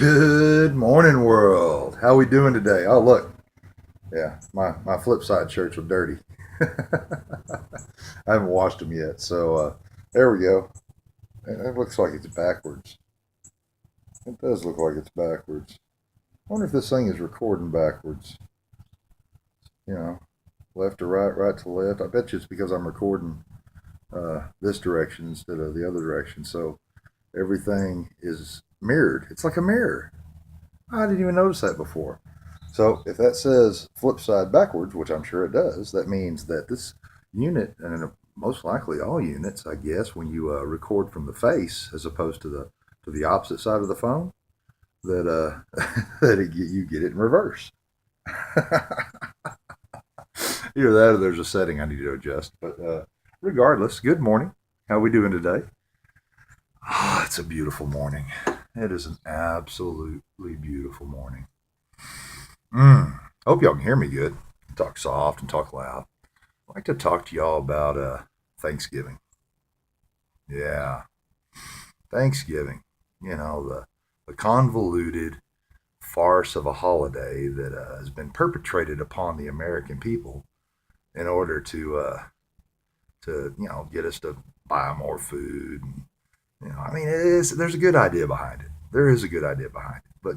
Good morning, world. How we doing today? Oh, look. Yeah, my flip side shirts are dirty. I haven't washed them yet. So there we go. It looks like it's backwards. It does look like it's backwards. I wonder if this thing is recording backwards. You know, left to right, right to left. I bet you it's because I'm recording this direction instead of the other direction. So everything is mirrored. It's like a mirror. I didn't even notice that before. So if that says flip side backwards, which I'm sure it does, that means that this unit, and most likely all units, I guess, when you record from the face as opposed to the opposite side of the phone, that you get it in reverse. Either that or there's a setting I need to adjust. But regardless, good morning. How are we doing today? Oh, it's a beautiful morning. It is an absolutely beautiful morning. Hope y'all can hear me good. Talk soft and talk loud. I'd like to talk to y'all about Thanksgiving. Yeah, Thanksgiving. The convoluted farce of a holiday that has been perpetrated upon the American people in order to get us to buy more food. I mean, there's a good idea behind it. There is a good idea behind it. But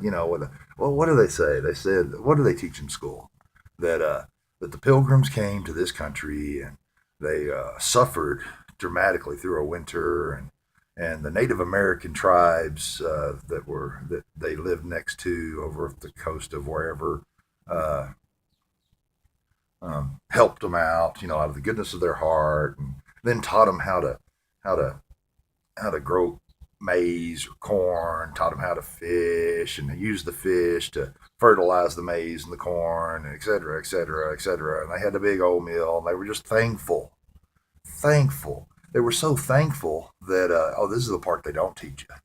what do they say? They said, what do they teach in school? That the pilgrims came to this country and they suffered dramatically through a winter, and the Native American tribes that they lived next to over the coast of wherever uh, helped them out, out of the goodness of their heart, and then taught them how to how to grow maize or corn, taught them how to fish and use the fish to fertilize the maize and the corn, et cetera, et cetera, et cetera. And they had a big old meal, and they were just thankful. Thankful. They were so thankful that, this is the part they don't teach you.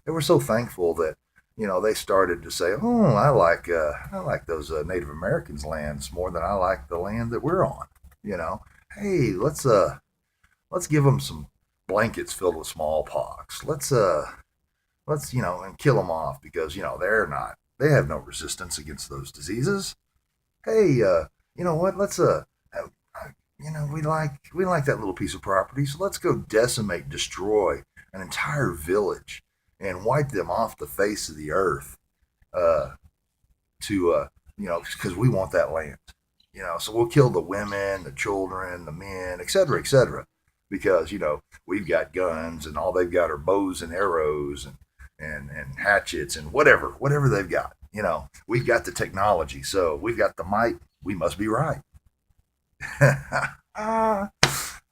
They were so thankful that, they started to say, oh, I like those Native Americans' lands more than I like the land that we're on. You know, hey, let's give them some blankets filled with smallpox. Let's and kill them off because they have no resistance against those diseases. Hey, you know what? We like that little piece of property, so let's go decimate, destroy an entire village and wipe them off the face of the earth. Uh, to because we want that land. So we'll kill the women, the children, the men, et cetera, because we've got guns and all they've got are bows and arrows and hatchets and whatever they've got. We've got the technology, so we've got the might. We must be right.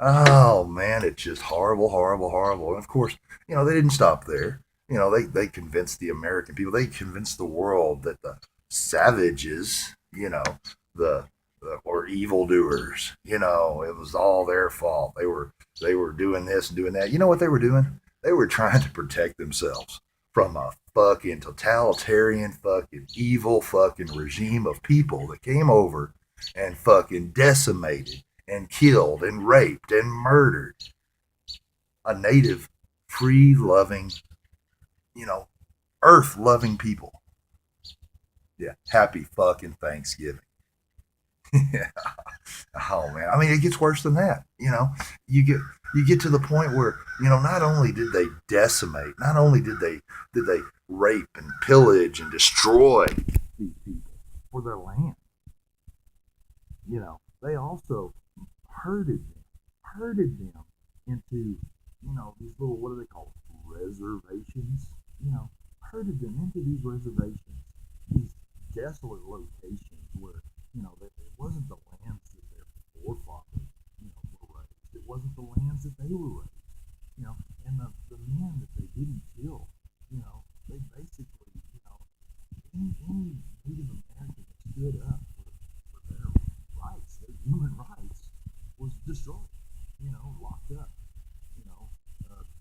Oh man, it's just horrible, horrible, horrible. And of course, they didn't stop there. They convinced the American people, they convinced the world that the savages, the, were evildoers. It was all their fault. They were doing this and doing that. You know what they were doing? They were trying to protect themselves from a fucking totalitarian, fucking evil, fucking regime of people that came over and fucking decimated and killed and raped and murdered a native, free loving, you know, earth loving people. Yeah. Happy fucking Thanksgiving. Yeah. Oh man. I mean, it gets worse than that. You get you get to the point where, not only did they decimate, not only did they rape and pillage and destroy these people for their land, they also herded them into, these little, what do they call it? Reservations. Herded them into these reservations, these desolate locations where, it wasn't the lands that their forefathers, were raised. It wasn't the lands that they were raised. And the men that they didn't kill, they basically, any Native American that stood up for their rights, their human rights, was destroyed, locked up,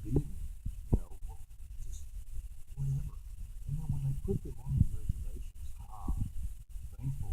beaten, just whatever. And then when they put them on these reservations, thankfully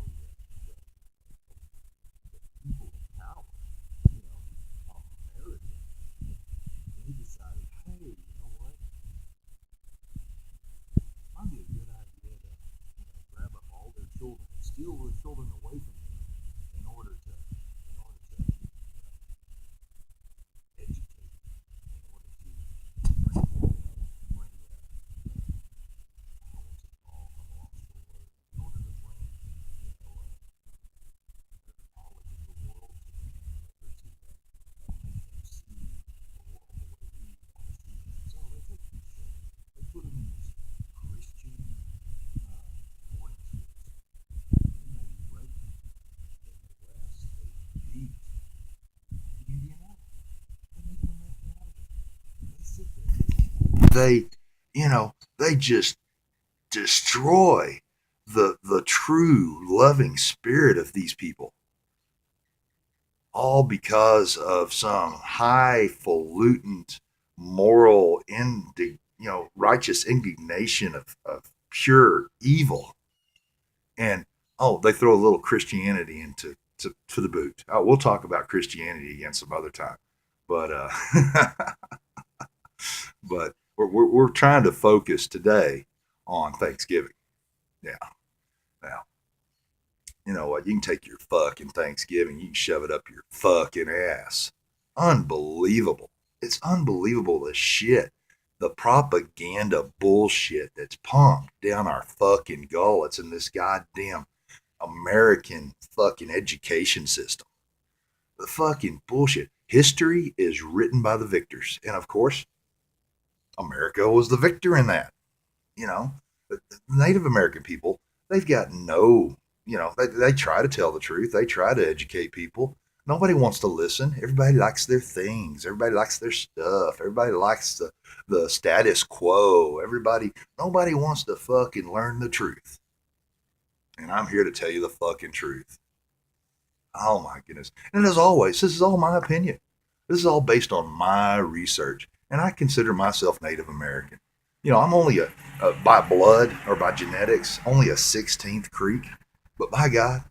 they, they just destroy the true loving spirit of these people, all because of some highfalutin moral righteous indignation of pure evil. And oh, they throw a little Christianity into to the boot. We'll talk about Christianity again some other time, but but we're trying to focus today on Thanksgiving. Yeah. Now, you know what? You can take your fucking Thanksgiving, you can shove it up your fucking ass. Unbelievable. It's unbelievable the shit, the propaganda bullshit that's pumped down our fucking gullets in this goddamn American fucking education system. The fucking bullshit. History is written by the victors. And of course, America was the victor in that. You know, the Native American people, they've got no, they try to tell the truth. They try to educate people. Nobody wants to listen. Everybody likes their things. Everybody likes their stuff. Everybody likes the status quo. Nobody wants to fucking learn the truth. And I'm here to tell you the fucking truth. Oh my goodness. And as always, this is all my opinion. This is all based on my research. And I consider myself Native American. I'm only by blood or by genetics, only a 16th Creek. But by God,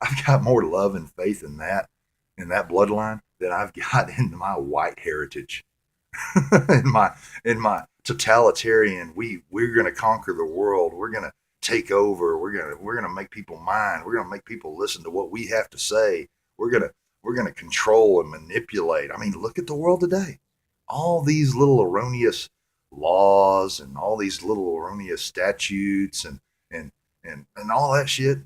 I've got more love and faith in that bloodline than I've got in my white heritage. in my totalitarian, we're gonna conquer the world. We're gonna take over. We're gonna make people mind. We're gonna make people listen to what we have to say. We're gonna control and manipulate. I mean, look at the world today. All these little erroneous laws and all these little erroneous statutes and all that shit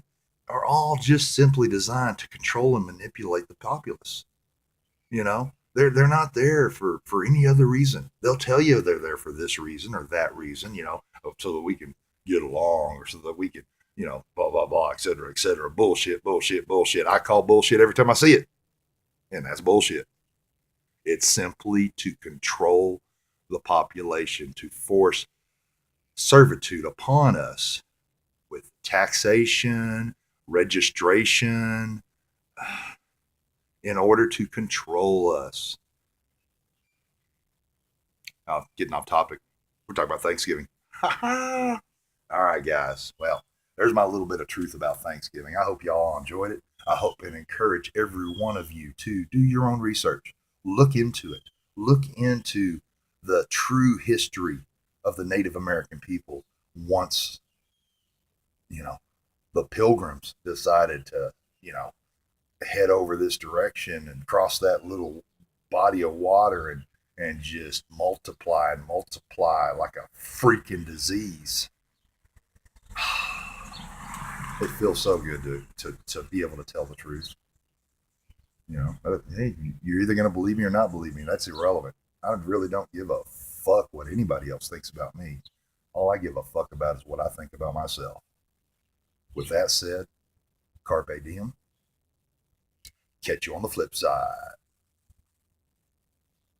are all just simply designed to control and manipulate the populace. They're not there for any other reason. They'll tell you they're there for this reason or that reason, so that we can get along or so that we can, blah blah blah, et cetera, et cetera. Bullshit, bullshit, bullshit. I call bullshit every time I see it, and that's bullshit. It's simply to control the population, to force servitude upon us with taxation, registration, in order to control us. Getting off topic. We're talking about Thanksgiving. All right, guys. Well, there's my little bit of truth about Thanksgiving. I hope y'all enjoyed it. I hope and encourage every one of you to do your own research. Look into it. Look into the true history of the Native American people once, the pilgrims decided to, head over this direction and cross that little body of water and just multiply and multiply like a freaking disease. It feels so good to be able to tell the truth. Hey, you're either going to believe me or not believe me. That's irrelevant. I really don't give a fuck what anybody else thinks about me. All I give a fuck about is what I think about myself. With that said, carpe diem. Catch you on the flip side.